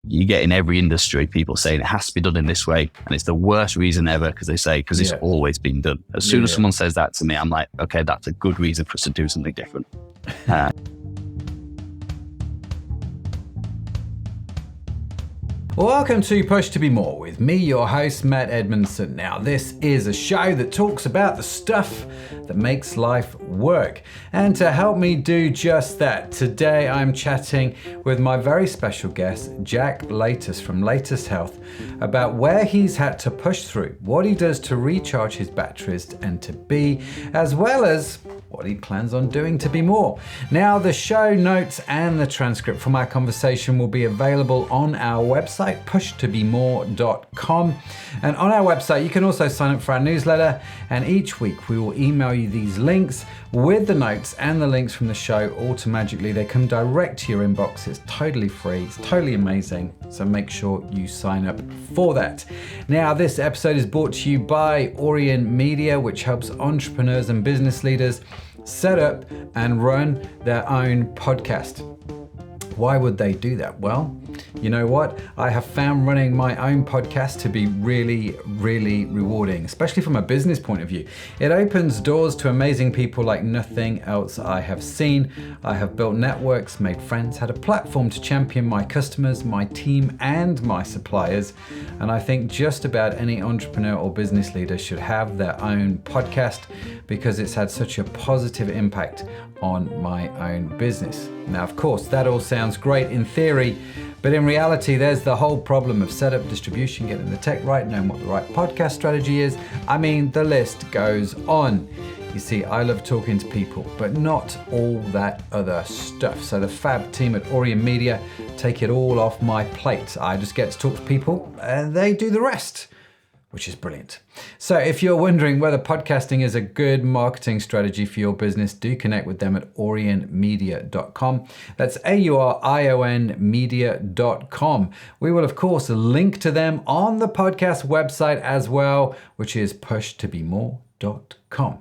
you get in every industry people saying it has to be done in this way, and it's the worst reason ever because it's always been done. As soon as someone says that to me, I'm like, okay, that's a good reason for us to do something different. Welcome to Push to Be More with me, your host, Matt Edmondson. Now, this is a show that talks about the stuff that makes life work. And to help me do just that, today I'm chatting with my very special guest, Jack Latus from Latus Health, about where he's had to push through, what he does to recharge his batteries and to be, as well as what he plans on doing to be more. Now, the show notes and the transcript from our conversation will be available on our website, pushtobemore.com. And on our website, you can also sign up for our newsletter. And each week we will email you these links with the notes and the links from the show automatically. They come direct to your inbox. It's totally free. It's totally amazing. So make sure you sign up for that. Now, this episode is brought to you by Orient Media, which helps entrepreneurs and business leaders set up and run their own podcast. Why would they do that? Well, you know what? I have found running my own podcast to be really, really rewarding, especially from a business point of view. It opens doors to amazing people like nothing else I have seen. I have built networks, made friends, had a platform to champion my customers, my team, and my suppliers. And I think just about any entrepreneur or business leader should have their own podcast because it's had such a positive impact on my own business. Now, of course, that all sounds great in theory, but in reality, there's the whole problem of setup, distribution, getting the tech right, knowing what the right podcast strategy is. I mean, the list goes on. You see, I love talking to people, but not all that other stuff. So the fab team at Orient Media take it all off my plate. I just get to talk to people and they do the rest, which is brilliant. So if you're wondering whether podcasting is a good marketing strategy for your business, do connect with them at orientmedia.com. That's AURION media.com. We will, of course, link to them on the podcast website as well, which is pushtobemore.com.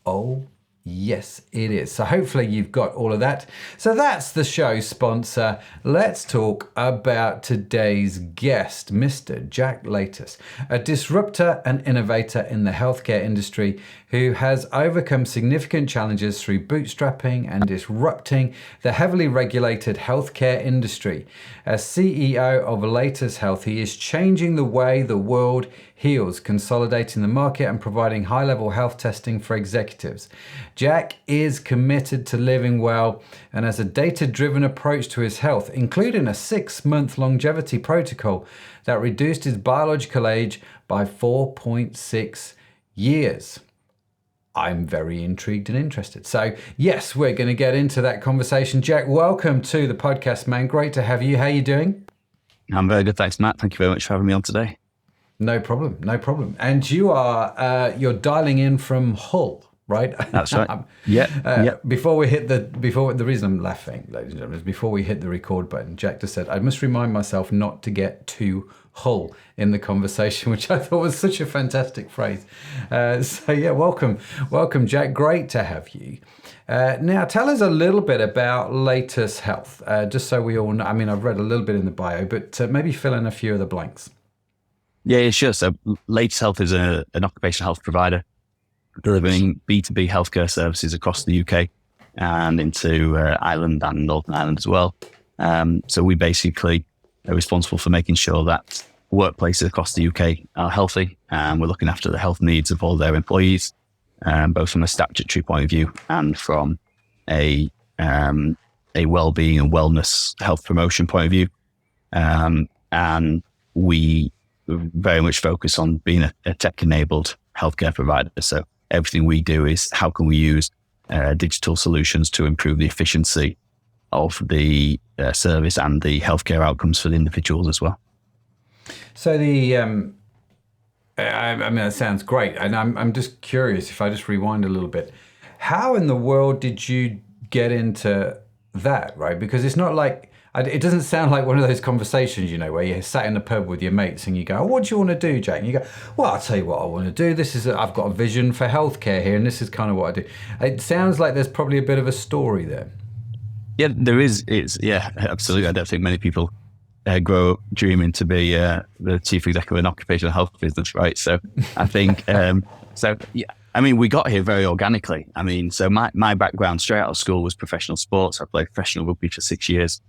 Oh, yes, it is. So hopefully you've got all of that. So that's the show sponsor. Let's talk about today's guest, Mr. Jack Latus, a disruptor and innovator in the healthcare industry who has overcome significant challenges through bootstrapping and disrupting the heavily regulated healthcare industry. As CEO of Latus Health, he is changing the way the world heals, consolidating the market and providing high-level health testing for executives. Jack is committed to living well and has a data-driven approach to his health, including a 6-month longevity protocol that reduced his biological age by 4.6 years. I'm very intrigued and interested. So yes, we're going to get into that conversation. Jack, welcome to the podcast, man. Great to have you. How are you doing? I'm very good. Thanks, Matt. Thank you very much for having me on today. No problem. No problem. And you are, you're dialing in from Hull, right? That's right. Yeah. Before the reason I'm laughing, ladies and gentlemen, is before we hit the record button, Jack just said, I must remind myself not to get too Hull in the conversation, which I thought was such a fantastic phrase. So yeah, welcome, Jack. Great to have you. Now, tell us a little bit about Latus Health, just so we all know. I mean, I've read a little bit in the bio, but maybe fill in a few of the blanks. Yeah, sure. So Latus Health is an occupational health provider delivering B2B healthcare services across the UK and into Ireland and Northern Ireland as well. So we basically are responsible for making sure that workplaces across the UK are healthy, and we're looking after the health needs of all their employees, both from a statutory point of view and from a well-being and wellness health promotion point of view. And we very much focus on being a tech-enabled healthcare provider. So everything we do is how can we use digital solutions to improve the efficiency of the service and the healthcare outcomes for the individuals as well. So I mean, that sounds great. And I'm just curious, if I just rewind a little bit, how in the world did you get into that, right? Because it's not like, it doesn't sound like one of those conversations, you know, where you sat in a pub with your mates and you go, oh, what do you want to do, Jake? And you go, well, I'll tell you what I want to do. I've got a vision for healthcare here, and this is kind of what I do. It sounds like there's probably a bit of a story there. Yeah, there is. Yeah, absolutely. I don't think many people grow up dreaming to be the chief executive of an occupational health business, right? So I think, we got here very organically. So my background straight out of school was professional sports. I played professional rugby for 6 years.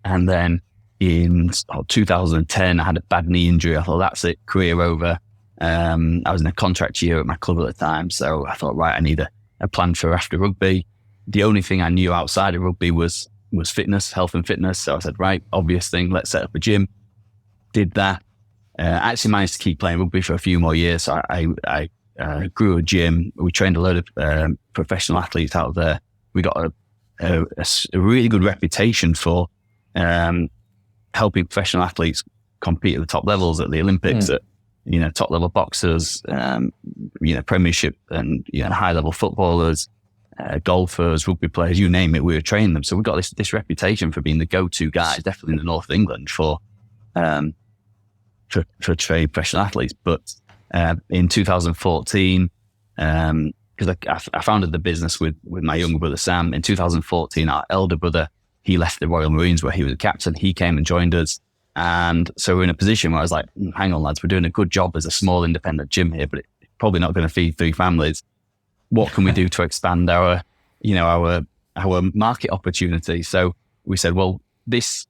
And then in 2010, I had a bad knee injury. I thought, that's it, career over. I was in a contract year at my club at the time. So I thought, right, I need a plan for after rugby. The only thing I knew outside of rugby was fitness, health and fitness. So I said, right, obvious thing, let's set up a gym. Did that. Actually managed to keep playing rugby for a few more years. So I grew a gym. We trained a load of professional athletes out there. We got a really good reputation for helping professional athletes compete at the top levels at the Olympics, at top level boxers, Premiership and high level footballers, golfers, rugby players, you name it. We were training them, so we got this reputation for being the go-to guys, definitely in the north of England for training professional athletes. But in 2014, because I founded the business with my younger brother Sam. In 2014, our elder brother, he left the Royal Marines where he was a captain. He came and joined us. And so we're in a position where I was like, hang on, lads, we're doing a good job as a small independent gym here, but it's probably not going to feed 3 families. What can we do to expand our market opportunity? So we said, well, this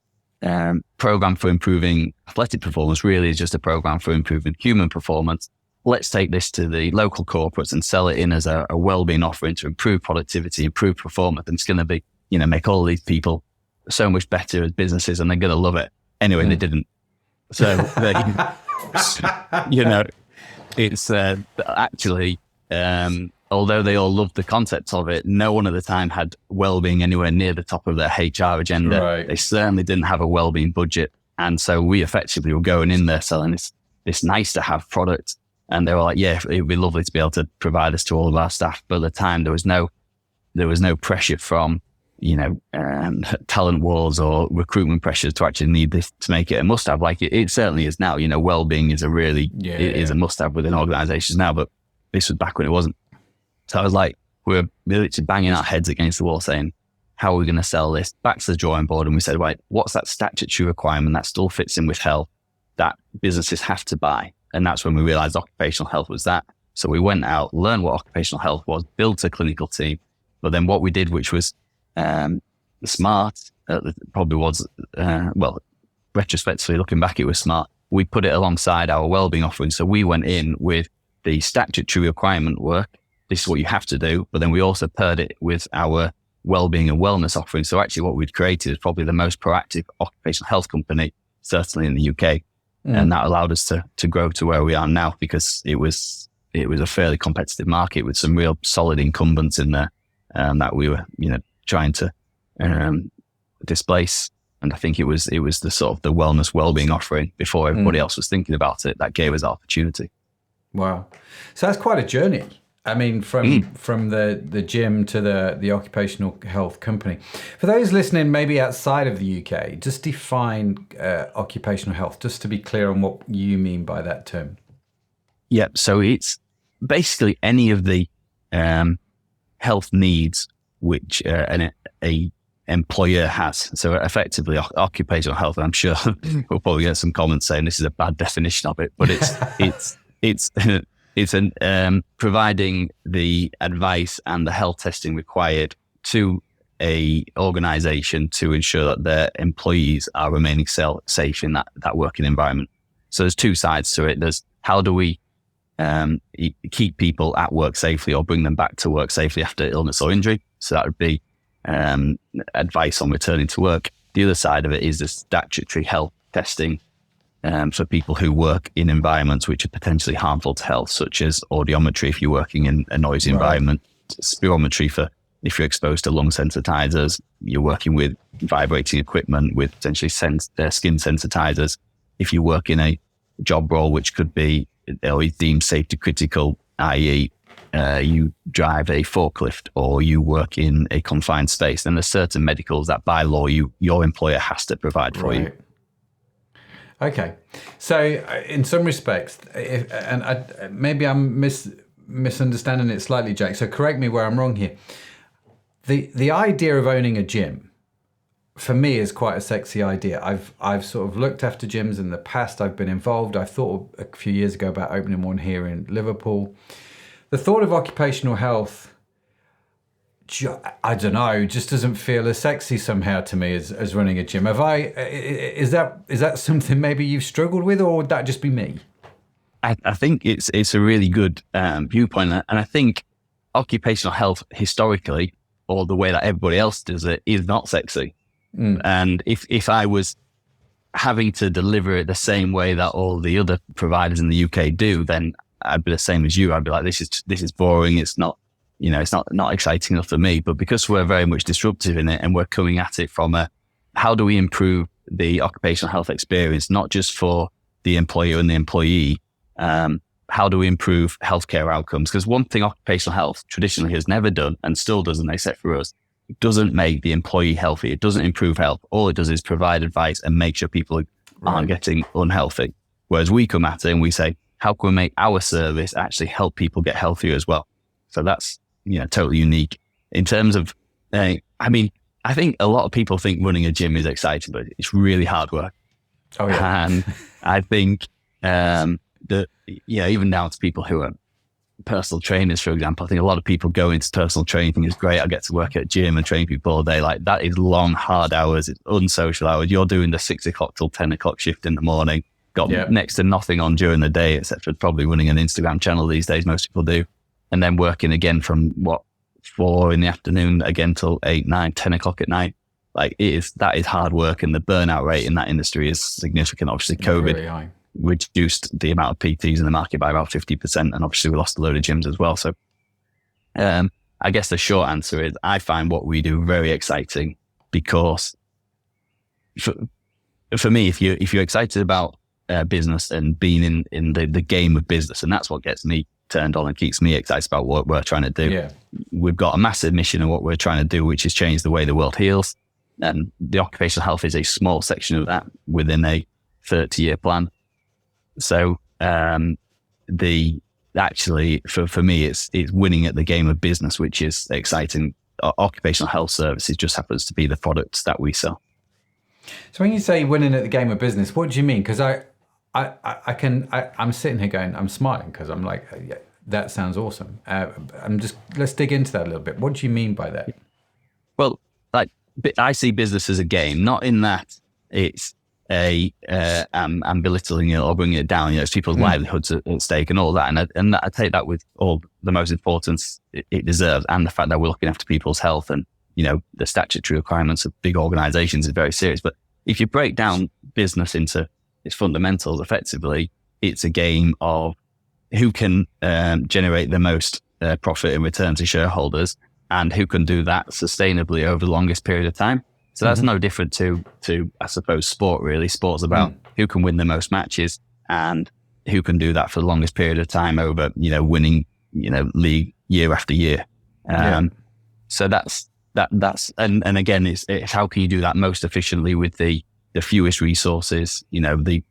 program for improving athletic performance really is just a program for improving human performance. Let's take this to the local corporates and sell it in as a well-being offering to improve productivity, improve performance. And it's going to be, make all these people so much better as businesses, and they're going to love it. Anyway, they didn't. So, it's actually, although they all loved the concept of it, no one at the time had well-being anywhere near the top of their HR agenda. Right. They certainly didn't have a well-being budget. And so we effectively were going in there selling this nice to have product. And they were like, yeah, it'd be lovely to be able to provide this to all of our staff. But at the time, there was no pressure from, talent wars or recruitment pressures to actually need this to make it a must-have. Like it certainly is now. Well-being is is a must-have within organizations now, but this was back when it wasn't. So I was like, we're literally banging our heads against the wall saying, how are we going to sell this? Back to the drawing board. And we said, right, what's that statutory requirement that still fits in with health that businesses have to buy? And that's when we realized occupational health was that. So we went out, learned what occupational health was, built a clinical team. But then what we did, which was smart, probably was, retrospectively looking back, it was smart. We put it alongside our wellbeing offering. So we went in with the statutory requirement work. This is what you have to do. But then we also paired it with our wellbeing and wellness offering. So actually what we'd created is probably the most proactive occupational health company, certainly in the UK. And that allowed us to grow to where we are now, because it was a fairly competitive market with some real solid incumbents in there that we were, trying to displace. And I think it was the sort of the wellness wellbeing offering before everybody else was thinking about it that gave us the opportunity. Wow. So that's quite a journey. From the gym to the occupational health company. For those listening, maybe outside of the UK, just define occupational health, just to be clear on what you mean by that term. Yeah, so it's basically any of the health needs which an employer has. So effectively, occupational health. And I'm sure we'll probably get some comments saying this is a bad definition of it, but it's providing the advice and the health testing required to a organization to ensure that their employees are remaining safe in that working environment. So there's 2 sides to it. There's how do we keep people at work safely or bring them back to work safely after illness or injury. So that would be advice on returning to work. The other side of it is the statutory health testing for people who work in environments which are potentially harmful to health, such as audiometry if you're working in a noisy environment, spirometry for if you're exposed to lung sensitizers, you're working with vibrating equipment with potentially skin sensitizers. If you work in a job role which could be deemed safety critical, i.e. You drive a forklift or you work in a confined space, then there's certain medicals that by law your employer has to provide for you. Okay, so in some respects, maybe I'm misunderstanding it slightly, Jack. So correct me where I'm wrong here. The idea of owning a gym for me is quite a sexy idea. I've sort of looked after gyms in the past. I've been involved. I thought a few years ago about opening one here in Liverpool. The thought of occupational health, I don't know, just doesn't feel as sexy somehow to me as running a gym. Is that something maybe you've struggled with, or would that just be me? I think it's a really good viewpoint, and I think occupational health historically, or the way that everybody else does it, is not sexy. And if I was having to deliver it the same way that all the other providers in the UK do, then I'd be the same as you. I'd be like, this is boring. It's not, it's not exciting enough for me. But because we're very much disruptive in it, and we're coming at it from how do we improve the occupational health experience, not just for the employer and the employee, how do we improve healthcare outcomes? Because one thing occupational health traditionally has never done, and still doesn't, except for us, it doesn't make the employee healthy. It doesn't improve health. All it does is provide advice and make sure people aren't getting unhealthy. Whereas we come at it and we say, how can we make our service actually help people get healthier as well? So that's, totally unique. In terms of, I think a lot of people think running a gym is exciting, but it's really hard work. Oh, yeah. And I think that, even down to people who are personal trainers, for example, I think a lot of people go into personal training thinking it's great, I get to work at a gym and train people all day. Like, that is long, hard hours. It's unsocial hours. You're doing the 6 o'clock till 10 o'clock shift in the morning, got next to nothing on during the day, etc. Probably running an Instagram channel these days, most people do. And then working again from 4 in the afternoon again till 8, 9, 10 o'clock at night. Like, that is hard work, and the burnout rate in that industry is significant. Obviously, COVID reduced the amount of PTs in the market by about 50%, and obviously we lost a load of gyms as well. So I guess the short answer is I find what we do very exciting, because for me, if you're excited about business and being in the game of business, and that's what gets me turned on and keeps me excited about what we're trying to do. Yeah. We've got a massive mission of what we're trying to do, which is change the way the world heals. And the occupational health is a small section of that within a 30-year plan. So actually for me, it's winning at the game of business, which is exciting. Occupational health services just happens to be the products that we sell. So when you say winning at the game of business, what do you mean? Because I'm sitting here going, I'm smiling because I'm like, yeah, that sounds awesome. Let's dig into that a little bit. What do you mean by that? Well, I see business as a game, not in that it's I'm belittling it or bringing it down. It's people's livelihoods at stake and all that. And I take that with all the most importance it deserves, and the fact that we're looking after people's health, and the statutory requirements of big organizations is very serious. But if you break down business into its fundamentals, effectively, it's a game of who can generate the most profit and return to shareholders, and who can do that sustainably over the longest period of time. So that's no different to I suppose sport. Really, sport's about who can win the most matches and who can do that for the longest period of time over winning league year after year. So that's and again, it's how can you do that most efficiently with the fewest resources, the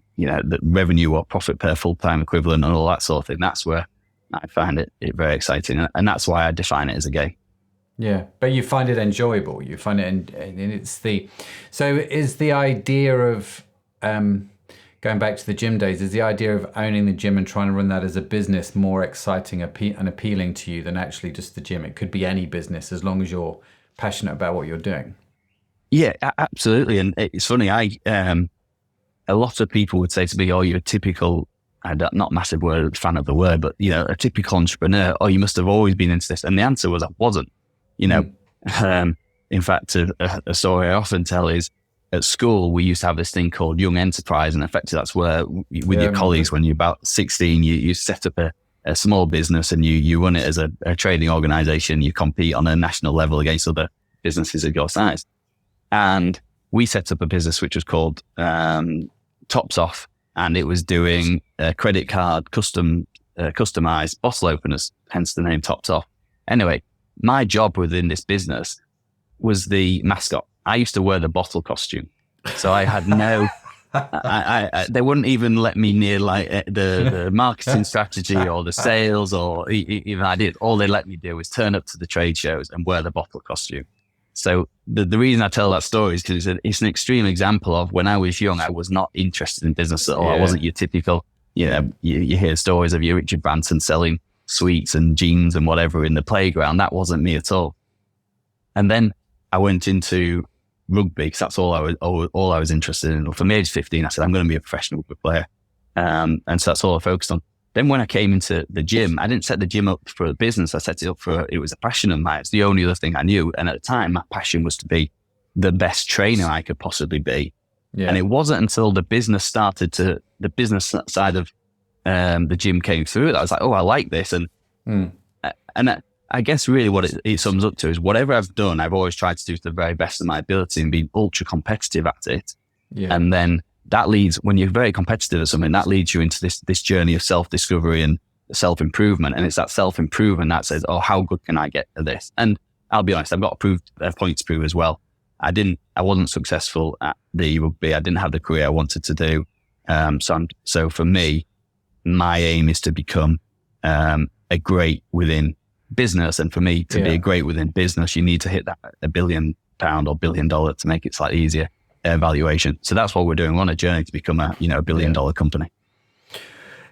revenue or profit per full-time equivalent and all that sort of thing. That's where I find it very exciting. And that's why I define it as a game. Yeah, but you find it enjoyable. You find it, and so is the idea of, going back to the gym days, is the idea of owning the gym and trying to run that as a business more exciting and appealing to you than actually just the gym? It could be any business as long as you're passionate about what you're doing. Yeah, absolutely. And it's funny, a lot of people would say to me, oh, you're a typical, not massive fan of the word, but a typical entrepreneur. Oh, you must have always been into this. And the answer was I wasn't. In fact, a story I often tell is at school, we used to have this thing called Young Enterprise. And effectively, that's where with your colleagues, when you're about 16, you set up a small business and you run it as a trading organization. You compete on a national level against other businesses of your size. And we set up a business which was called Tops Off, and it was doing credit card customized bottle openers, hence the name Tops Off. Anyway, my job within this business was the mascot. I used to wear the bottle costume. So I had no, they wouldn't even let me near the marketing strategy or the sales or even I did. All they let me do was turn up to the trade shows and wear the bottle costume. So the reason I tell that story is because it's an extreme example of when I was young, I was not interested in business at all. I wasn't your typical, you hear stories of your Richard Branson selling sweets and jeans and whatever in the playground. That wasn't me at all. And then I went into rugby because that's all I was interested in. From the age of 15, I said, I'm going to be a professional rugby player. And so that's all I focused on. Then when I came into the gym, I didn't set the gym up for a business. I set it up it was a passion of mine. It's the only other thing I knew. And at the time, my passion was to be the best trainer I could possibly be. Yeah. And it wasn't until the business side of the gym came through that I was like, oh, I like this. And I guess really what it sums up to is whatever I've done, I've always tried to do to the very best of my ability and be ultra competitive at it. Yeah. And then that leads, when you're very competitive at something, that leads you into this journey of self-discovery and self-improvement. And it's that self-improvement that says, oh, how good can I get at this? And I'll be honest, I've got a point to prove as well. I wasn't successful at the rugby. I didn't have the career I wanted to do. So for me, my aim is to become a great within business. And for me to be a great within business, you need to hit that £1 billion or $1 billion to make it slightly easier. Valuation. So that's what we're doing. We're on a journey to become a $1 billion company.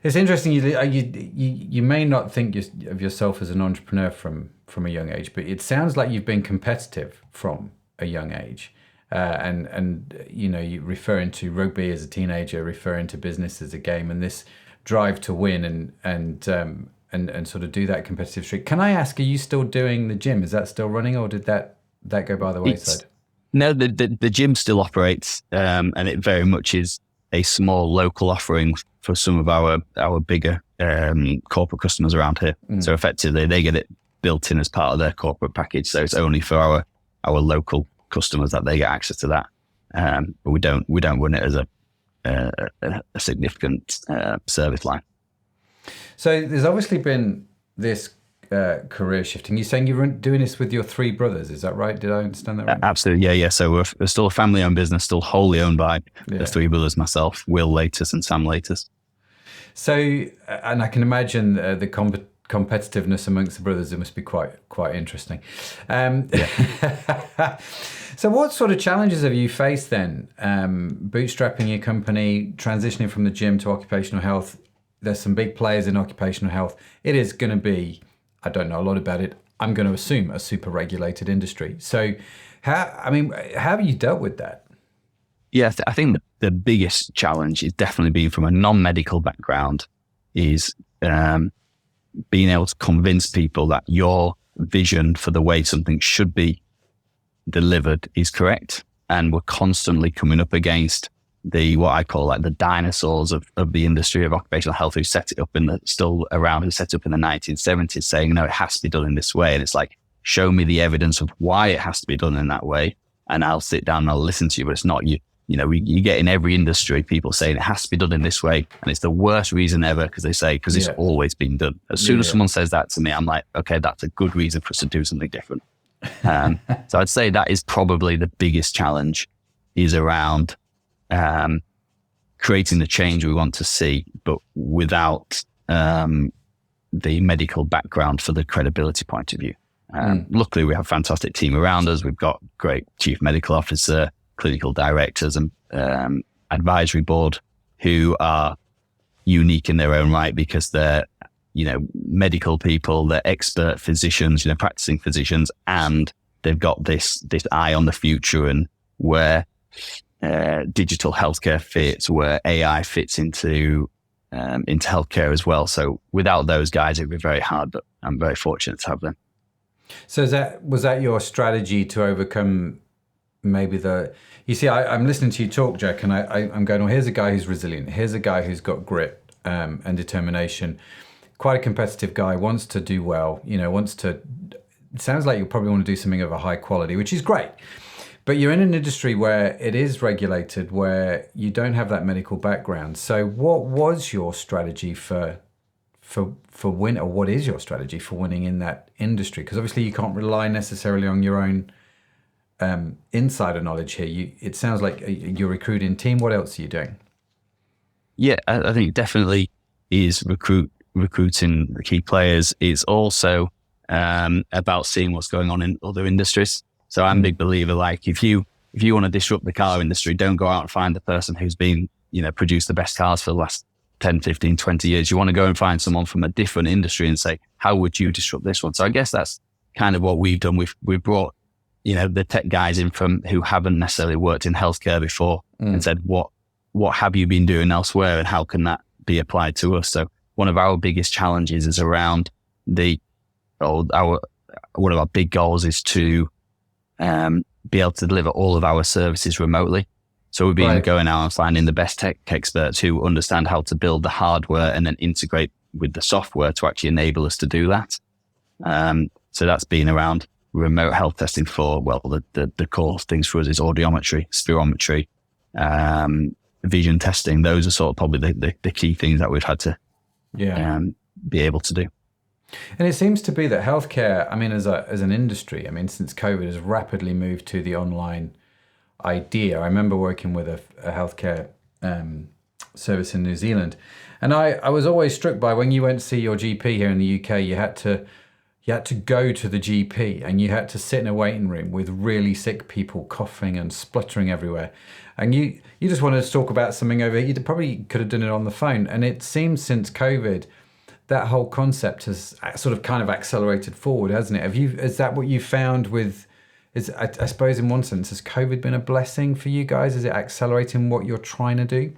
It's interesting. You may not think of yourself as an entrepreneur from a young age, but it sounds like you've been competitive from a young age, and you referring to rugby as a teenager, referring to business as a game, and this drive to win and sort of do that competitive streak. Can I ask, are you still doing the gym? Is that still running, or did that go by the wayside? No, the gym still operates, and it very much is a small local offering for some of our bigger corporate customers around here. So effectively, they get it built in as part of their corporate package. So it's only for our local customers that they get access to that. But we don't run it as a significant service line. So there's obviously been this career shifting. You're saying you're doing this with your 3 brothers, is that right? Did I understand that right? Absolutely, yeah. So we're still a family-owned business, still wholly owned by the 3 brothers, myself, Will Latus and Sam Latus. So, and I can imagine the competitiveness amongst the brothers, it must be quite interesting. So what sort of challenges have you faced then? Bootstrapping your company, transitioning from the gym to occupational health. There's some big players in occupational health. It is going to be, I don't know a lot about it, I'm going to assume a super regulated industry. So how have you dealt with that? Yeah, I think the biggest challenge is definitely being from a non-medical background is being able to convince people that your vision for the way something should be delivered is correct. And we're constantly coming up against what I call like the dinosaurs of the industry of occupational health who set it up still around, who set it up in the 1970s saying, no, it has to be done in this way. And it's like, show me the evidence of why it has to be done in that way. And I'll sit down and I'll listen to you, but it's not you. You get in every industry, people saying it has to be done in this way. And it's the worst reason ever because it's always been done. As soon as someone says that to me, I'm like, okay, that's a good reason for us to do something different. So I'd say that is probably the biggest challenge is around creating the change we want to see, but without the medical background for the credibility point of view. Luckily, we have a fantastic team around us. We've got great chief medical officer, clinical directors and advisory board who are unique in their own right because they're, medical people, they're expert physicians, practicing physicians, and they've got this eye on the future and where digital healthcare fits, where AI fits into healthcare as well. So without those guys, it'd be very hard, but I'm very fortunate to have them. So was that your strategy to overcome maybe I'm listening to you talk, Jack, and I'm going, well, here's a guy who's resilient. Here's a guy who's got grit and determination. Quite a competitive guy, wants to do well, it sounds like you probably want to do something of a high quality, which is great. But you're in an industry where it is regulated, where you don't have that medical background. So what was your strategy for win, or what is your strategy for winning in that industry? Because obviously you can't rely necessarily on your own insider knowledge here. It sounds like you're recruiting team. What else are you doing? Yeah, I think it definitely is recruiting the key players. It's also about seeing what's going on in other industries. So I'm a big believer, like if you want to disrupt the car industry, don't go out and find the person who's been, produced the best cars for the last 10, 15, 20 years. You want to go and find someone from a different industry and say, how would you disrupt this one? So I guess that's kind of what we've done. We've brought, the tech guys in from who haven't necessarily worked in healthcare before and said, what have you been doing elsewhere and how can that be applied to us? So one of our biggest challenges is around one of our big goals is to be able to deliver all of our services remotely. So we've been going out and finding the best tech experts who understand how to build the hardware and then integrate with the software to actually enable us to do that. So that's been around remote health testing for, the core things for us is audiometry, spirometry, vision testing. Those are sort of probably the key things that we've had to be able to do. And it seems to be that healthcare, as an industry, since COVID has rapidly moved to the online idea. I remember working with a healthcare service in New Zealand, and I was always struck by when you went to see your GP here in the UK, you had to go to the GP and you had to sit in a waiting room with really sick people coughing and spluttering everywhere. And you just wanted to talk about something over here. You probably could have done it on the phone. And it seems since COVID, that whole concept has sort of kind of accelerated forward, hasn't it? Is that what you found with, I suppose in one sense, has COVID been a blessing for you guys? Is it accelerating what you're trying to do?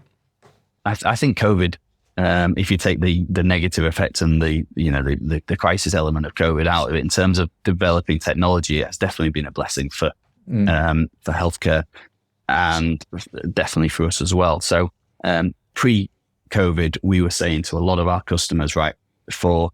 I think COVID, if you take the negative effects and the crisis element of COVID out of it, in terms of developing technology, it's definitely been a blessing for healthcare and definitely for us as well. So pre-COVID, we were saying to a lot of our customers, right, for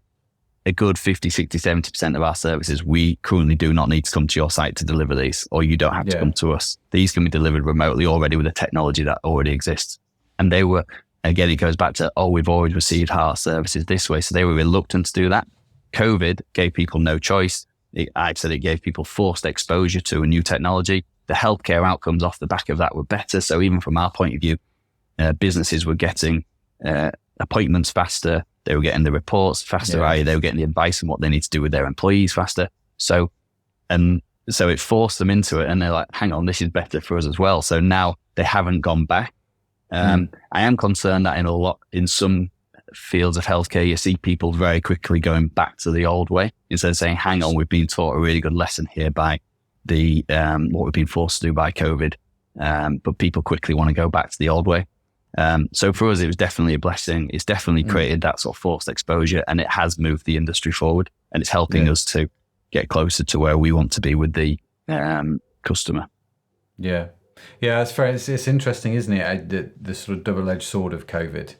a good 50, 60, 70% of our services, we currently do not need to come to your site to deliver these, or you don't have to come to us. These can be delivered remotely already with the technology that already exists. And they were, again, it goes back to, we've always received our services this way. So they were reluctant to do that. COVID gave people no choice. I'd say it gave people forced exposure to a new technology. The healthcare outcomes off the back of that were better. So even from our point of view, businesses were getting appointments faster. They were getting the reports faster, they were getting the advice on what they need to do with their employees faster. So it forced them into it, and they're like, hang on, this is better for us as well. So now they haven't gone back. I am concerned that in some fields of healthcare, you see people very quickly going back to the old way instead of saying, hang on, we've been taught a really good lesson here by what we've been forced to do by COVID. But people quickly want to go back to the old way. So for us, it was definitely a blessing. It's definitely created that sort of forced exposure, and it has moved the industry forward, and it's helping us to get closer to where we want to be with the customer. Yeah, that's fair. It's interesting, isn't it? The sort of double-edged sword of COVID,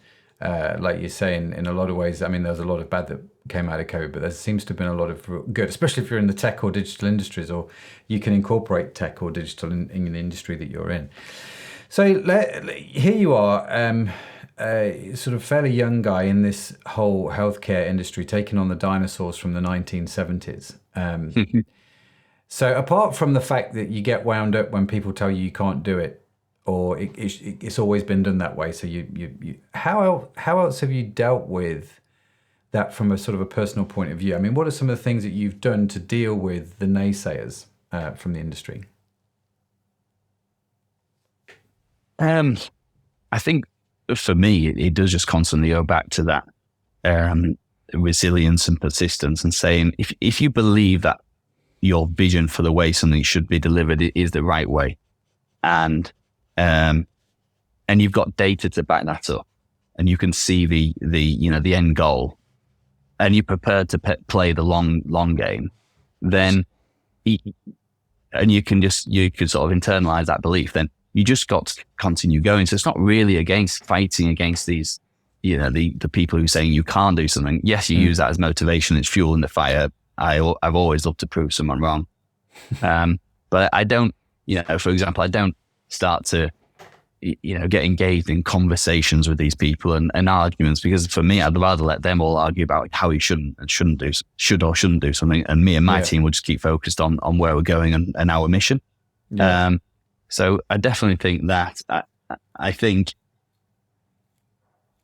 like you're saying, in a lot of ways. There was a lot of bad that came out of COVID, but there seems to have been a lot of good, especially if you're in the tech or digital industries, or you can incorporate tech or digital in the industry that you're in. So here you are, a sort of fairly young guy in this whole healthcare industry, taking on the dinosaurs from the 1970s. So apart from the fact that you get wound up when people tell you can't do it, or it's always been done that way, so you how else have you dealt with that from a sort of a personal point of view? What are some of the things that you've done to deal with the naysayers from the industry? I think for me, it does just constantly go back to that resilience and persistence, and saying, if you believe that your vision for the way something should be delivered is the right way, and you've got data to back that up, and you can see the end goal, and you're prepared to play the long game, then and you can sort of internalize that belief, then you just got to continue going. So it's not really fighting against these, the people who are saying you can't do something. Yes, you use that as motivation. It's fuel in the fire. I've always loved to prove someone wrong. But I don't, for example, I don't start to, get engaged in conversations with these people and arguments, because for me, I'd rather let them all argue about how you should or shouldn't do something. And me and my team would just keep focused on where we're going and our mission. Yeah. So I definitely think that I think,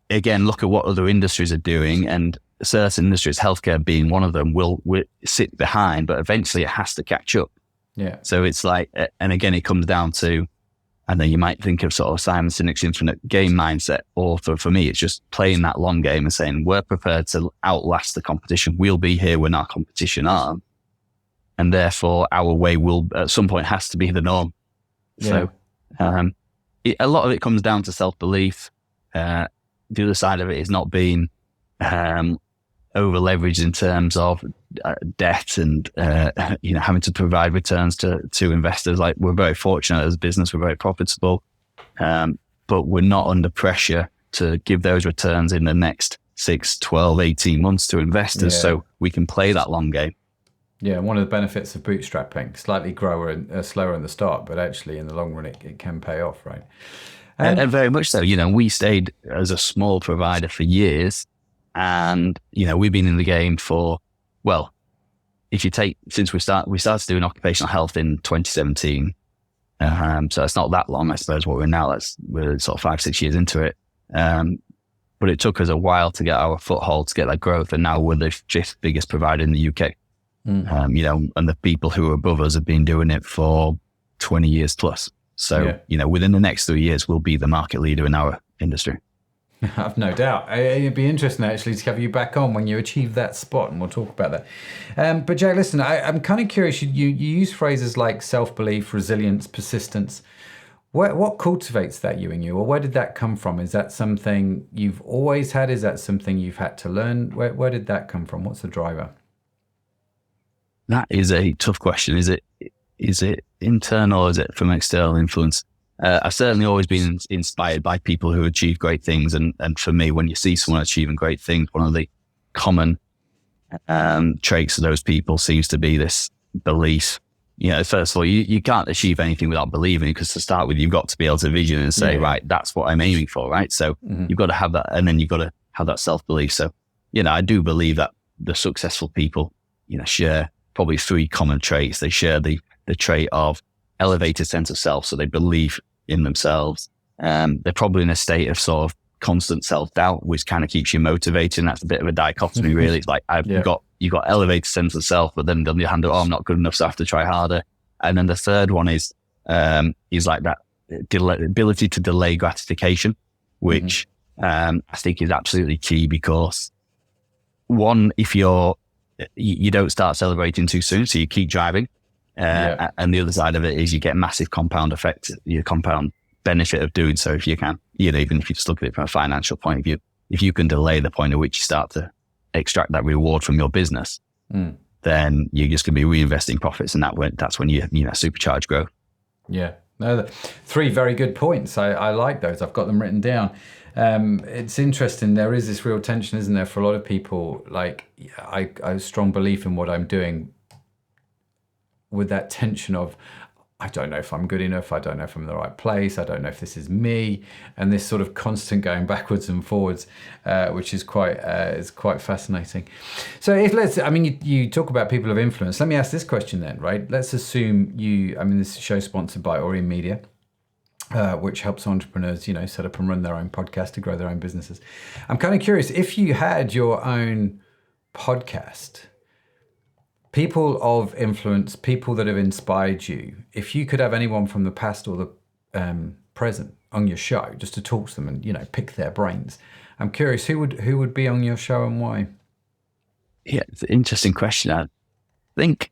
again, look at what other industries are doing, and certain industries, healthcare being one of them, will sit behind, but eventually it has to catch up. Yeah. So it's like, and again, it comes down to, I know you might think of sort of Simon Sinek's infinite game mindset, or for me, it's just playing that long game and saying, we're prepared to outlast the competition. We'll be here when our competition aren't. And therefore our way will at some point has to be the norm. Yeah. So a lot of it comes down to self-belief. The other side of it is not being over leveraged in terms of debt and having to provide returns to investors. Like, we're very fortunate as a business, we're very profitable, but we're not under pressure to give those returns in the next 6, 12, 18 months to investors. So we can play that long game. Yeah, one of the benefits of bootstrapping, slightly slower in the start, but actually in the long run it can pay off, right? And very much so. We stayed as a small provider for years, and we've been in the game for, well, if you take, since we started doing occupational health in 2017, so it's not that long, I suppose. What we're now, we're sort of 5-6 years into it, but it took us a while to get our foothold, to get that growth, and now we're the fifth biggest provider in the UK. And the people who are above us have been doing it for 20 years plus. So, within the next 3 years, we'll be the market leader in our industry. I've no doubt. It'd be interesting actually to have you back on when you achieve that spot, and we'll talk about that. But Jack, listen, I'm kind of curious. You use phrases like self-belief, resilience, persistence. What cultivates that in you, or where did that come from? Is that something you've always had? Is that something you've had to learn? Where did that come from? What's the driver? That is a tough question. Is it internal, or is it from external influence? I've certainly always been inspired by people who achieve great things. And for me, when you see someone achieving great things, one of the common traits of those people seems to be this belief. First of all, you can't achieve anything without believing, because to start with, you've got to be able to vision and say, right, that's what I'm aiming for, right? So you've got to have that, and then you've got to have that self-belief. So, I do believe that the successful people, share probably 3 common traits. They share the trait of elevated sense of self. So they believe in themselves. They're probably in a state of sort of constant self-doubt, which kind of keeps you motivated. And that's a bit of a dichotomy, really. It's like, you've got elevated sense of self, but then on the other hand, I'm not good enough, so I have to try harder. And then the third one is like that ability to delay gratification, which I think is absolutely key, because one, if you don't start celebrating too soon, so you keep driving. And the other side of it is you get massive compound effect, your compound benefit of doing so if you can. Even if you just look at it from a financial point of view, if you can delay the point at which you start to extract that reward from your business, then you're just going to be reinvesting profits, and that's when you supercharge growth. Yeah. No, 3 very good points. I like those. I've got them written down. It's interesting. There is this real tension, isn't there, for a lot of people? Like, I have a strong belief in what I'm doing, with that tension of, I don't know if I'm good enough. I don't know if I'm in the right place. I don't know if this is me. And this sort of constant going backwards and forwards, which is quite fascinating. So you talk about people of influence. Let me ask this question then, right? Let's assume this show is sponsored by Orion Media, which helps entrepreneurs, set up and run their own podcast to grow their own businesses. I'm kind of curious, if you had your own podcast, people of influence, people that have inspired you, if you could have anyone from the past or the present on your show just to talk to them and, pick their brains, I'm curious, who would be on your show and why? Yeah, it's an interesting question. I think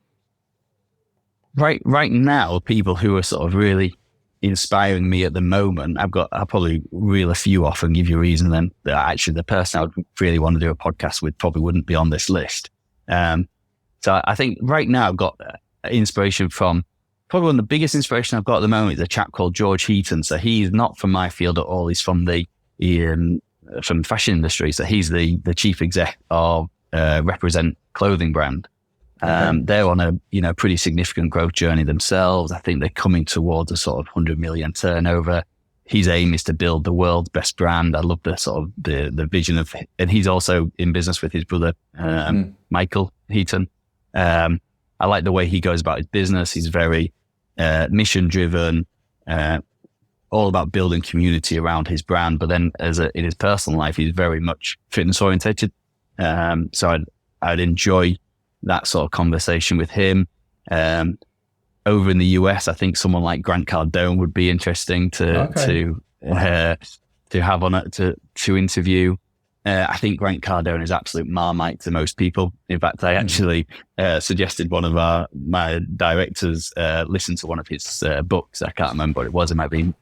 right now, people who are sort of really inspiring me at the moment, I'll probably reel a few off and give you a reason then that actually the person I would really want to do a podcast with probably wouldn't be on this list. So I think right now I've got inspiration from, probably one of the biggest inspiration I've got at the moment is a chap called George Heaton. So he's not from my field at all. He's from the fashion industry. So he's the chief exec of Represent clothing brand. They're on a pretty significant growth journey themselves. I think they're coming towards a sort of 100 million turnover. His aim is to build the world's best brand. I love the sort of the vision of, and he's also in business with his brother, Michael Heaton. I like the way he goes about his business. He's very mission driven, all about building community around his brand. But then in his personal life, he's very much fitness orientated. So I'd enjoy that sort of conversation with him. over in the US, I think someone like Grant Cardone would be interesting to have on it to interview. I think Grant Cardone is absolute Marmite to most people. In fact, I actually suggested one of my directors listen to one of his books. I can't remember what it was. It might be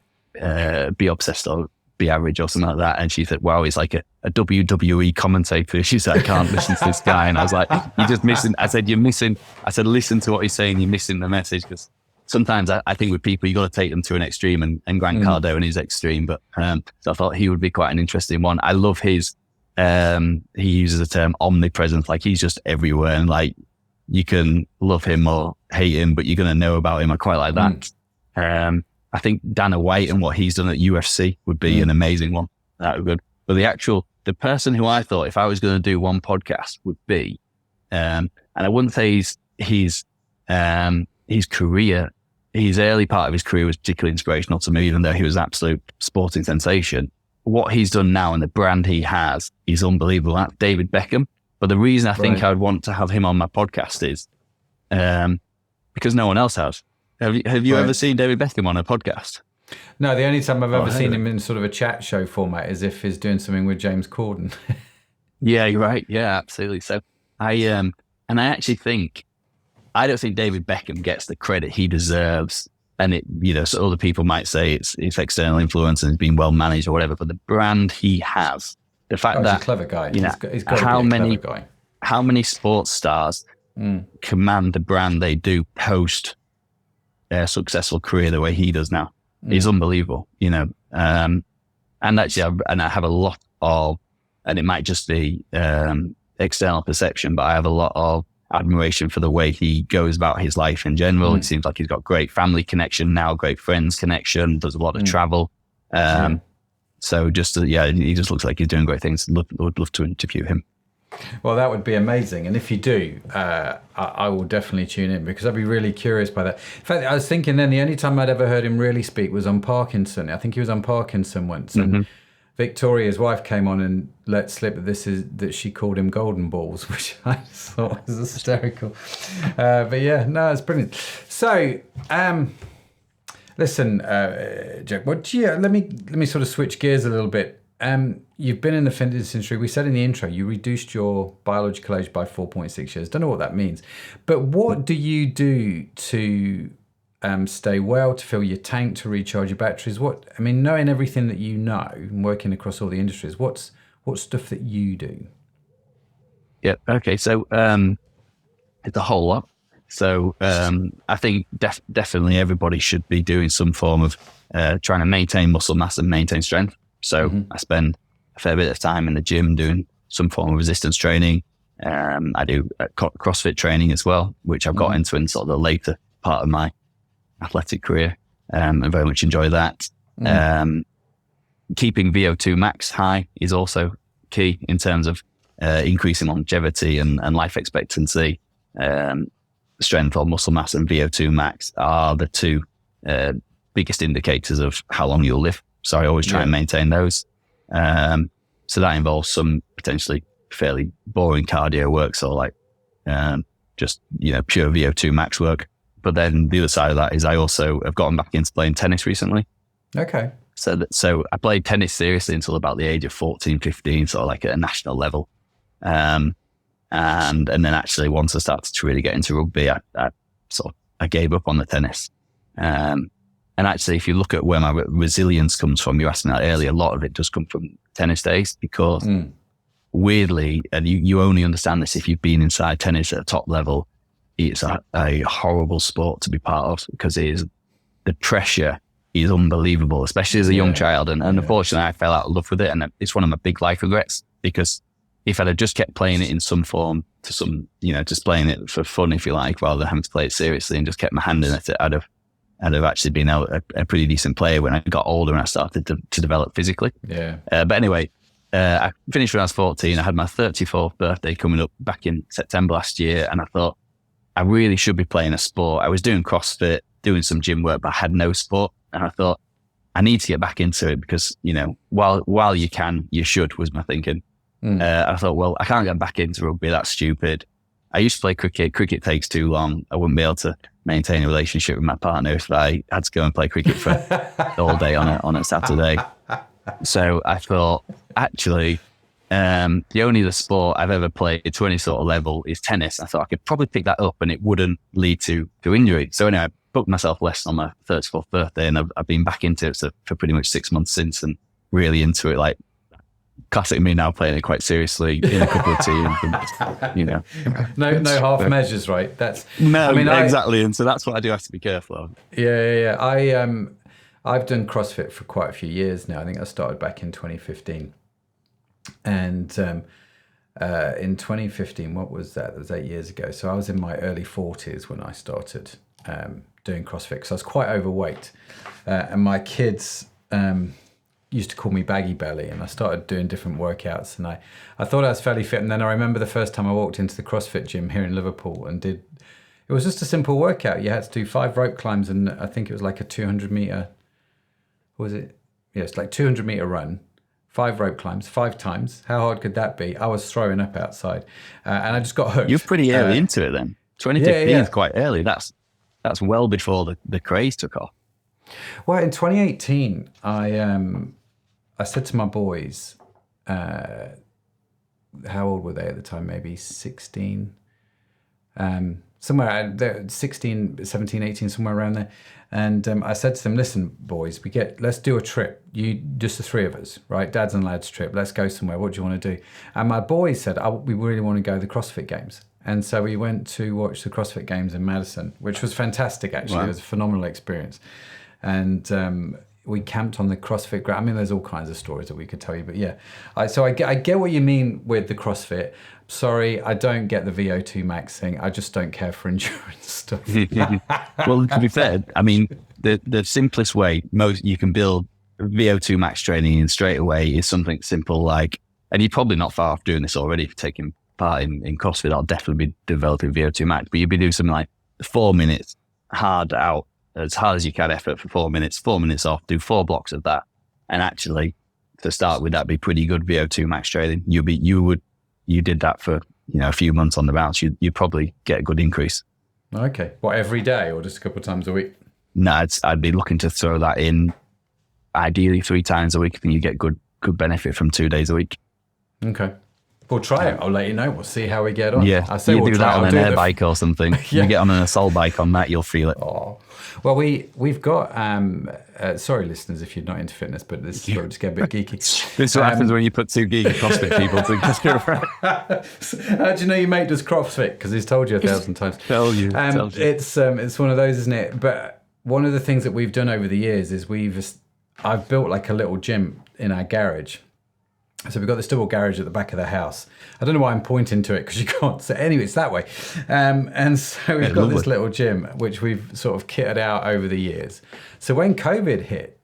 Be Obsessed or Be Average or something like that. And she said, wow, he's like a WWE commentator. She said, I can't listen to this guy. And I was like, you're just missing. I said, you're missing. I said, listen to what he's saying. You're missing the message. Because sometimes I think with people, you got to take them to an extreme, and Grant Cardone is extreme. But so I thought he would be quite an interesting one. I love his, he uses the term omnipresent. Like he's just everywhere. And like you can love him or hate him, but you're going to know about him. I quite like that. I think Dana White and what he's done at UFC would be an amazing one. That would be good. But the person who I thought if I was going to do one podcast would be, and I wouldn't say his career, his early part of his career was particularly inspirational to me, even though he was an absolute sporting sensation. What he's done now and the brand he has is unbelievable. That's David Beckham. But the reason I think I would want to have him on my podcast is because no one else has. Have you ever seen David Beckham on a podcast? No, the only time I've ever seen him in sort of a chat show format is if he's doing something with James Corden. Yeah, you're right. Yeah, absolutely. So I actually think, I don't think David Beckham gets the credit he deserves. And it, so other people might say it's external influence and it's been well managed or whatever, but the brand he has, the fact that he's a clever guy. He's got to be a clever guy. How many sports stars command the brand they do post a successful career the way he does now is unbelievable, and actually, I have a lot of, and it might just be external perception, but I have a lot of admiration for the way he goes about his life in general. It seems like he's got great family connection now, great friends connection, does a lot of travel. So just, he just looks like he's doing great things. Would love to interview him. Well, that would be amazing. And if you do, I will definitely tune in because I'd be really curious by that. In fact, I was thinking then the only time I'd ever heard him really speak was on Parkinson. I think he was on Parkinson once. And Victoria, his wife, came on and let slip that she called him golden balls, which I just thought was hysterical. But yeah, no, it's brilliant. So, listen, Jack, let me sort of switch gears a little bit. You've been in the fitness industry. We said in the intro, you reduced your biological age by 4.6 years. Don't know what that means. But what do you do to stay well, to fill your tank, to recharge your batteries? Knowing everything that you know and working across all the industries, what's stuff that you do? Yeah. Okay. So it's a whole lot. So I think definitely everybody should be doing some form of trying to maintain muscle mass and maintain strength. So I spend a fair bit of time in the gym doing some form of resistance training. I do CrossFit training as well, which I've got into in sort of the later part of my athletic career. I very much enjoy that. Keeping VO2 max high is also key in terms of increasing longevity and life expectancy. Strength or muscle mass and VO2 max are the two biggest indicators of how long you'll live. So I always try and maintain those. So that involves some potentially fairly boring cardio work, so like just pure VO2 max work. But then the other side of that is I also have gotten back into playing tennis recently. Okay. So I played tennis seriously until about the age of 14, 15, sort of like at a national level. And then actually once I started to really get into rugby, I gave up on the tennis. And actually, if you look at where my resilience comes from, you asked me that earlier, a lot of it does come from tennis days because weirdly, and you only understand this if you've been inside tennis at a top level, it's a horrible sport to be part of because the pressure is unbelievable, especially as a young child. And unfortunately, I fell out of love with it. And it's one of my big life regrets because if I'd have just kept playing it in some form just playing it for fun, if you like, rather than having to play it seriously and just kept my hand in it, I'd have actually been a pretty decent player when I got older and I started to develop physically. Yeah. But anyway, I finished when I was 14. I had my 34th birthday coming up back in September last year. And I thought I really should be playing a sport. I was doing CrossFit, doing some gym work, but I had no sport. And I thought I need to get back into it because, while you can, you should, was my thinking. I thought, well, I can't get back into rugby. That's stupid. I used to play cricket. Cricket takes too long. I wouldn't be able to maintain a relationship with my partner if I had to go and play cricket for all day on a Saturday. So I thought, actually, the only other sport I've ever played to any sort of level is tennis. I thought I could probably pick that up and it wouldn't lead to injury. So anyway, I booked myself lessons on my 34th birthday, and I've been back into it for pretty much 6 months since, and really into it. Like, classic me now, playing it quite seriously in a couple of teams, and, you know. No half measures, right? Exactly. And so that's what I do have to be careful of. Yeah. I've done CrossFit for quite a few years now. I think I started back in 2015. And in 2015, what was that? That was 8 years ago. So I was in my early 40s when I started doing CrossFit, because I was quite overweight. And my kids used to call me Baggy Belly, and I started doing different workouts, and I thought I was fairly fit. And then I remember the first time I walked into the CrossFit gym here in Liverpool and it was just a simple workout. You had to do 5 rope climbs, and I think it was like a 200 meter, was it? Yeah, it's like 200 meter run, 5 rope climbs, 5 times. How hard could that be? I was throwing up outside, and I just got hooked. You're pretty early into it then. 2015 is quite early. That's well before the craze took off. Well, in 2018, I said to my boys, how old were they at the time? Maybe 16, somewhere 16, 17, 18, somewhere around there. And I said to them, listen, boys, let's do a trip. Just the 3 of us, right? Dads and lads trip. Let's go somewhere. What do you want to do? And my boys said, we really want to go to the CrossFit Games. And so we went to watch the CrossFit Games in Madison, which was fantastic, actually. Wow. It was a phenomenal experience. And we camped on the CrossFit ground. I mean, there's all kinds of stories that we could tell you, but yeah. I get what you mean with the CrossFit. Sorry, I don't get the VO2 max thing. I just don't care for endurance stuff. Well, to be fair, I mean, the simplest way you can build VO2 max training in straight away is something simple like, and you're probably not far off doing this already if you're taking part in CrossFit. I'll definitely be developing VO2 max, but you'd be doing something like 4 minutes hard out, as hard as you can effort for 4 minutes, 4 minutes off, do 4 blocks of that. And actually, to start with, that'd be pretty good VO2 max training. You did that for, a few months on the bounce, you'd probably get a good increase. Okay. What, every day or just a couple of times a week? No, I'd be looking to throw that in ideally 3 times a week. I think you get good benefit from 2 days a week. Okay. We'll try it. I'll let you know. We'll see how we get on. Yeah, I say you we'll do try. that on an air bike or something. Yeah. You get on an assault bike on that, you'll feel it. Oh, well, we've got. Sorry, listeners, if you're not into fitness, but this is just get a bit geeky. This is what happens when you put 2 geeky CrossFit people together. How do you know your mate does CrossFit? Because he's told you 1,000 times. Tell you. It's one of those, isn't it? But one of the things that we've done over the years is I've built like a little gym in our garage. So we've got this double garage at the back of the house. I don't know why I'm pointing to it because you can't. So anyway, it's that way. And so we've got this little gym, which we've sort of kitted out over the years. So when COVID hit,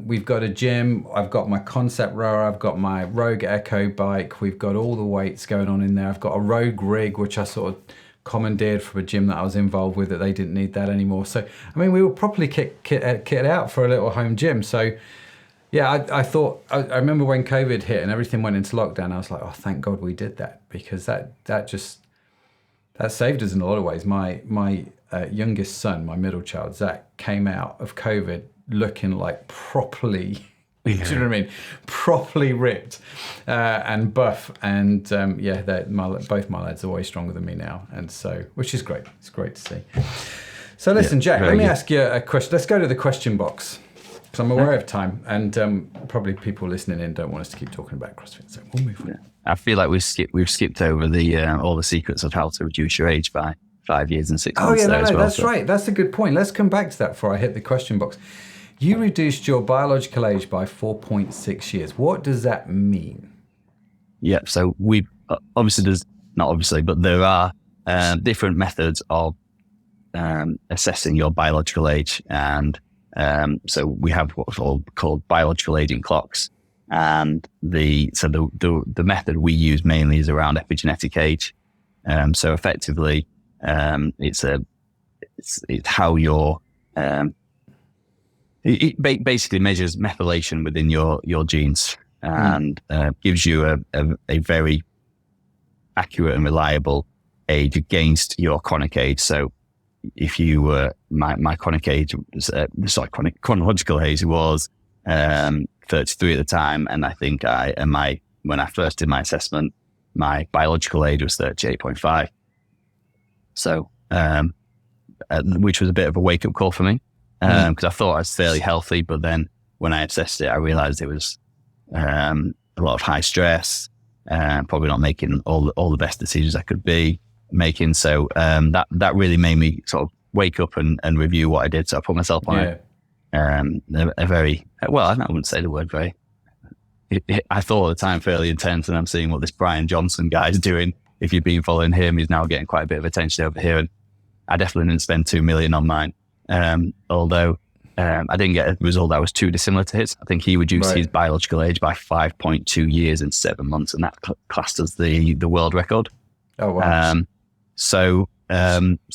we've got a gym. I've got my concept rower. I've got my Rogue Echo bike. We've got all the weights going on in there. I've got a Rogue rig, which I sort of commandeered from a gym that I was involved with that they didn't need that anymore. So, I mean, we were properly kitted out for a little home gym. So, yeah, I thought, I remember when COVID hit and everything went into lockdown, I was like, oh, thank God we did that, because that saved us in a lot of ways. My youngest son, my middle child, Zach, came out of COVID looking like properly, do you know what I mean? Properly ripped and buff. And both my lads are way stronger than me now. And so, which is great. It's great to see. So listen, Jack, let me ask you a question. Let's go to the question box. So I'm aware of time, and probably people listening in don't want us to keep talking about CrossFit, so we'll move on. Yeah. I feel like we've skipped over the all the secrets of how to reduce your age by 5 years and 6 months. That's right. That's a good point. Let's come back to that before I hit the question box. You reduced your biological age by 4.6 years. What does that mean? Yeah, so we there are different methods of assessing your biological age, and so we have what's called biological aging clocks, and the method we use mainly is around epigenetic age. So effectively, it's how your it basically measures methylation within your genes, and gives you a very accurate and reliable age against your chronic age. So if you were, my chronic age was, chronological age was 33 at the time. And I think when I first did my assessment, my biological age was 38.5. So, which was a bit of a wake up call for me, because I thought I was fairly healthy, but then when I assessed it, I realized it was a lot of high stress, probably not making all the best decisions I could be making. So that really made me sort of wake up and review what I did. So I put myself on a very, well, I wouldn't say the word very, I thought at the time fairly intense, and I'm seeing what this Brian Johnson guy's doing. If you've been following him, he's now getting quite a bit of attention over here. And I definitely didn't spend 2 million on mine. Although I didn't get a result that was too dissimilar to his. I think he reduced his biological age by 5.2 years and 7 months, and that classed as the world record. Oh, wow. So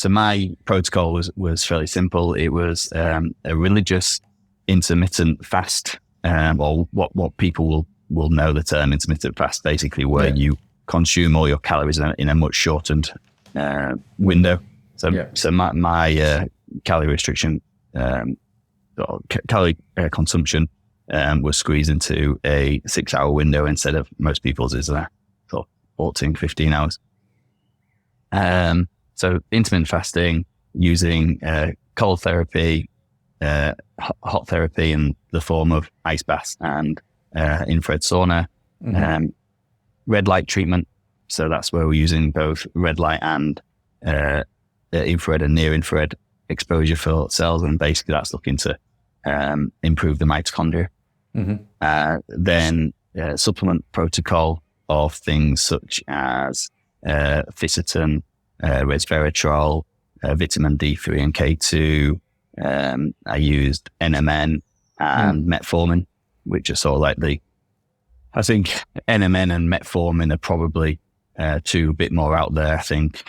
my protocol was fairly simple. It was a religious intermittent fast, or what people will know the term intermittent fast, basically, where you consume all your calories in a much shortened window. So my calorie restriction, calorie consumption was squeezed into a 6-hour window instead of most people's is sort of 14, 15 hours. So intermittent fasting, using cold therapy, hot therapy in the form of ice baths and infrared sauna, red light treatment. So that's where we're using both red light and infrared and near infrared exposure for cells, and basically that's looking to improve the mitochondria. Then supplement protocol of things such as Ficitin, resveratrol, vitamin D3 and K2. I used NMN and metformin, which are sort of like I think NMN and metformin are probably two a bit more out there, I think.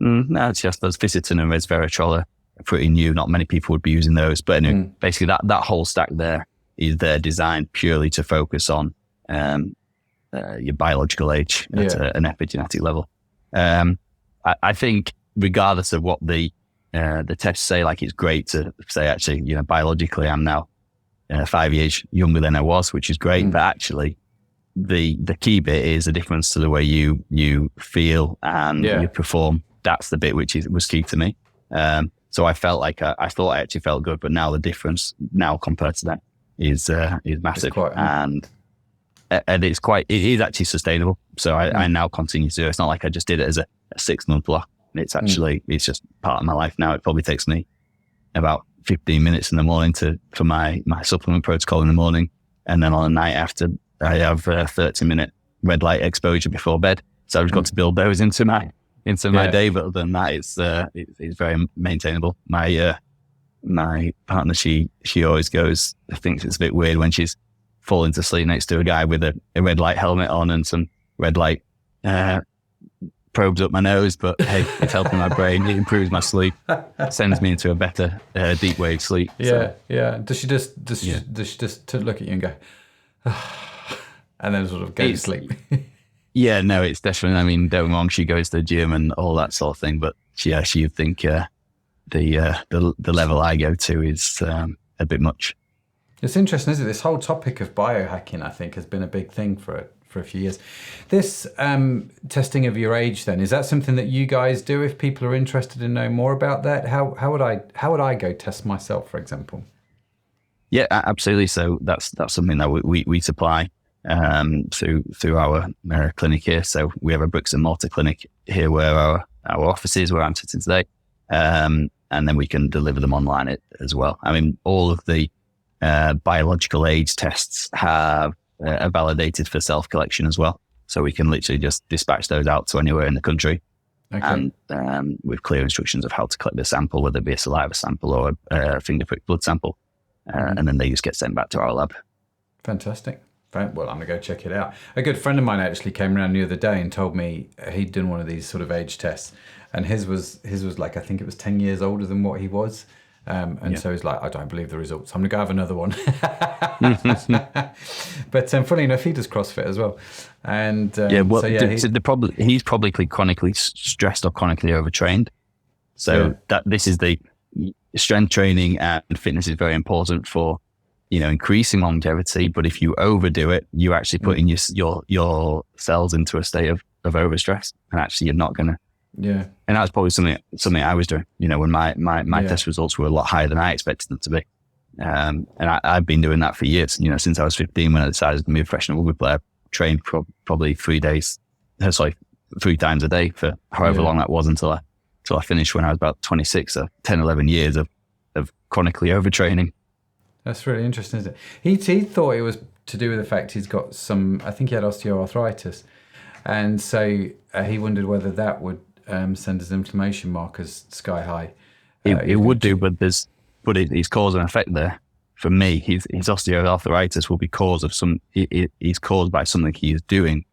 No, it's just those Ficitin and resveratrol are pretty new. Not many people would be using those. But anyway, basically that whole stack there is designed purely to focus on your biological age at an epigenetic level. I think regardless of what the tests say, like it's great to say, actually, biologically I'm now 5 years younger than I was, which is great. But actually the key bit is the difference to the way you feel and you perform. That's the bit which was key to me. So I felt like I thought I actually felt good, but now the difference now compared to that is massive, and it is actually sustainable. So I now continue to do it. It's not like I just did it as a 6-month block. It's actually it's just part of my life now. It probably takes me about 15 minutes in the morning for my supplement protocol in the morning, and then on the night after I have a 30-minute red light exposure before bed. So I've got to build those into my day, but other than that, it's very maintainable. My partner, she always thinks it's a bit weird when she's falling to sleep next to a guy with a red light helmet on and some red light probes up my nose, but hey, it's helping my brain. It improves my sleep, sends me into a better deep wave sleep. Yeah. Does she just look at you and go, and then sort of go to sleep? Yeah, no, it's definitely, I mean, don't get me wrong, she goes to the gym and all that sort of thing, but she'd think the level I go to is a bit much. It's interesting, isn't it? This whole topic of biohacking, I think, has been a big thing for a few years. This testing of your age, then, is that something that you guys do? If people are interested in knowing more about that, how would I go test myself, for example? Yeah, absolutely. So that's something that we supply through our clinic here. So we have a bricks and mortar clinic here where our office is, where I'm sitting today, and then we can deliver them online as well. I mean, all of the biological age tests are validated for self-collection as well. So we can literally just dispatch those out to anywhere in the country. Okay. And with clear instructions of how to collect the sample, whether it be a saliva sample or a finger prick blood sample. And then they just get sent back to our lab. Fantastic. Well, I'm going to go check it out. A good friend of mine actually came around the other day and told me he'd done one of these sort of age tests. And his was like, I think it was 10 years older than what he was. So he's like, I don't believe the results. I'm going to go have another one. But funny enough, he does CrossFit as well. And the problem, he's probably chronically stressed or chronically overtrained. So that this is the strength training and fitness is very important for, increasing longevity. But if you overdo it, you're actually putting your cells into a state of overstress, and actually you're not going to. Yeah. And that's probably something I was doing, when my test results were a lot higher than I expected them to be. And I've been doing that for years, since I was 15 when I decided to be a professional rugby player, trained probably 3 times a day for however long that was until I finished when I was about 26, so 10, 11 years of chronically overtraining. That's really interesting, isn't it? He thought it was to do with the fact he's got I think he had osteoarthritis. And so he wondered whether that would send his inflammation markers sky high. It would do, but it's cause and effect there. For me, his osteoarthritis will be he's caused by something he is doing.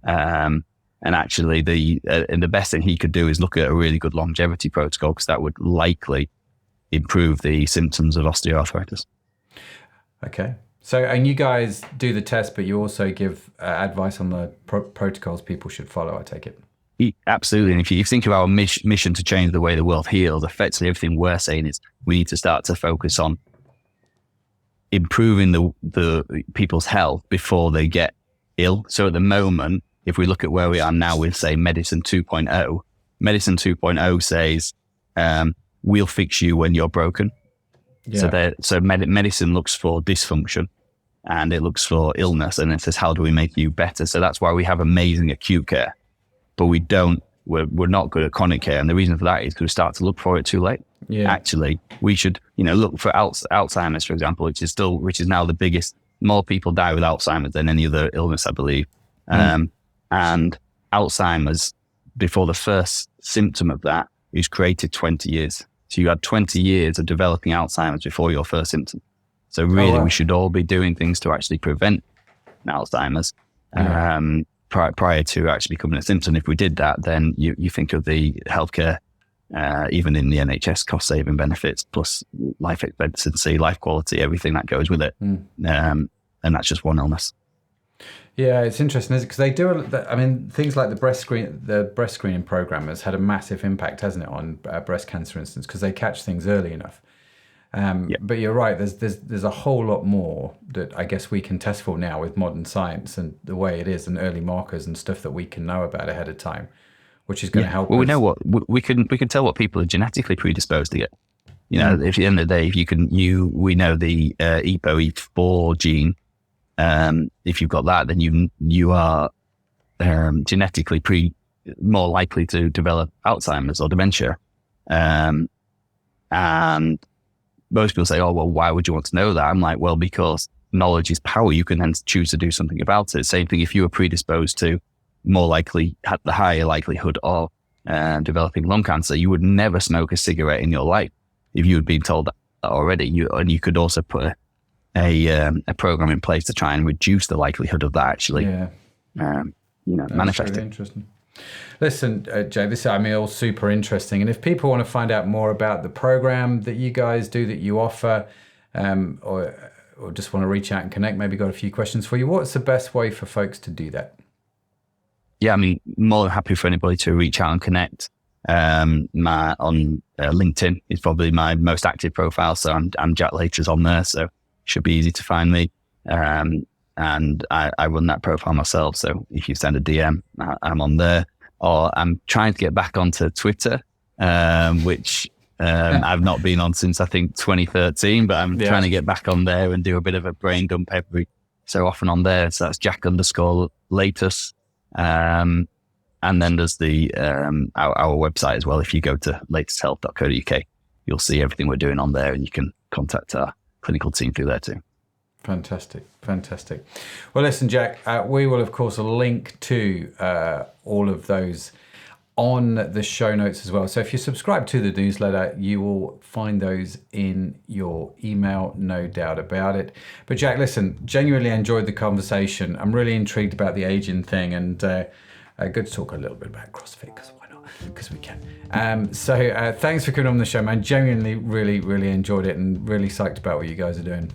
And actually the best thing he could do is look at a really good longevity protocol, because that would likely improve the symptoms of osteoarthritis. Okay. So, and you guys do the test, but you also give advice on the protocols people should follow, I take it. Absolutely. And if you think of our mission to change the way the world heals, effectively everything we're saying is we need to start to focus on improving the people's health before they get ill. So at the moment, if we look at where we are now with, say, Medicine 2.0, Medicine 2.0 says, we'll fix you when you're broken. Yeah. So medicine looks for dysfunction and it looks for illness, and it says, how do we make you better? So that's why we have amazing acute care, but we're not good at chronic care. And the reason for that is because we start to look for it too late. Yeah. Actually, we should, look for Alzheimer's, for example, which is now the biggest. More people die with Alzheimer's than any other illness, I believe. And Alzheimer's, before the first symptom of that, is created 20 years. So you had 20 years of developing Alzheimer's before your first symptom. So really, we should all be doing things to actually prevent Alzheimer's prior to actually becoming a symptom. If we did that, then you think of the healthcare, even in the NHS, cost-saving benefits, plus life expectancy, life quality, everything that goes with it. And that's just one illness. Yeah, it's interesting, isn't it? Because they do, things like the breast screening program has had a massive impact, hasn't it, on breast cancer, for instance, because they catch things early enough. But you're right, there's a whole lot more that I guess we can test for now with modern science and the way it is, and early markers and stuff that we can know about ahead of time, which is going to help us. We know what we can tell what people are genetically predisposed to get. If at the end of the day, if we know the EPO-E4 gene. If you've got that, then you are genetically more likely to develop Alzheimer's or dementia. And most people say, oh, well, why would you want to know that? I'm like, well, because knowledge is power. You can then choose to do something about it. Same thing if you were predisposed to had the higher likelihood of developing lung cancer, you would never smoke a cigarette in your life if you had been told that already. And you could also put a program in place to try and reduce the likelihood of that actually manifesting. Really interesting. Listen, Jay, this is all super interesting. And if people want to find out more about the program that you guys do, that you offer, or just want to reach out and connect, maybe got a few questions for you, what's the best way for folks to do that? Yeah, more than happy for anybody to reach out and connect. On LinkedIn is probably my most active profile, so I'm Jack Latus on there, so should be easy to find me. And I run that profile myself. So if you send a DM, I'm on there. Or I'm trying to get back onto Twitter, which I've not been on since I think 2013, but I'm trying to get back on there and do a bit of a brain dump every so often on there. So that's Jack_Latus. And then there's the our website as well. If you go to latushealth.co.uk, you'll see everything we're doing on there, and you can contact our clinical team through there too. Fantastic. Well, listen, Jack, we will, of course, link to all of those on the show notes as well. So if you subscribe to the newsletter, you will find those in your email, no doubt about it. But Jack, listen, genuinely enjoyed the conversation. I'm really intrigued about the aging thing, and good to talk a little bit about CrossFit, because why not? because we can. So thanks for coming on the show, man. Genuinely, really, really enjoyed it and really psyched about what you guys are doing.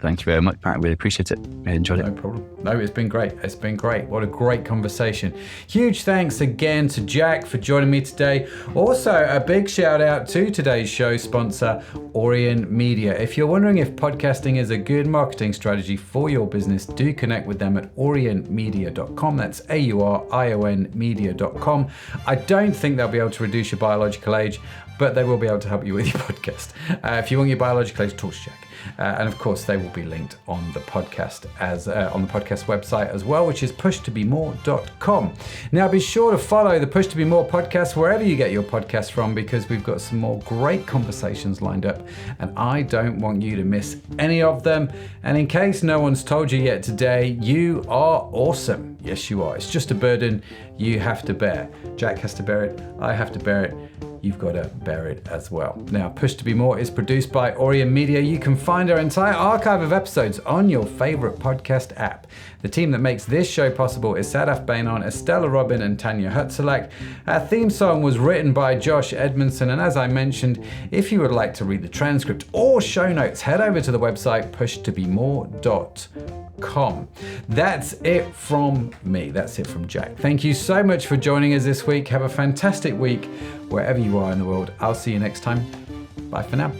Thank you very much, Pat. I really appreciate it. I enjoyed it. No problem. No, it's been great. It's been great. What a great conversation. Huge thanks again to Jack for joining me today. Also, a big shout out to today's show sponsor, Orient Media. If you're wondering if podcasting is a good marketing strategy for your business, do connect with them at orientmedia.com. That's AURION media.com. I don't think they'll be able to reduce your biological age, but they will be able to help you with your podcast. If you want your biological age, talk to Jack. And of course, they will be linked on the podcast on the podcast website as well, which is pushtobemore.com. Now, be sure to follow the Push to Be More podcast wherever you get your podcasts from, because we've got some more great conversations lined up, and I don't want you to miss any of them. And in case no one's told you yet today, you are awesome. Yes, you are. It's just a burden you have to bear. Jack has to bear it. I have to bear it. You've got to bear it as well. Now, Push to Be More is produced by Orient Media. You can find our entire archive of episodes on your favorite podcast app. The team that makes this show possible is Sadaf Bainon, Estella Robin, and Tanya Hutzelak. Our theme song was written by Josh Edmondson. And as I mentioned, if you would like to read the transcript or show notes, head over to the website pushtobemore.com. That's it from me. That's it from Jack. Thank you so much for joining us this week. Have a fantastic week wherever you are in the world. I'll see you next time. Bye for now.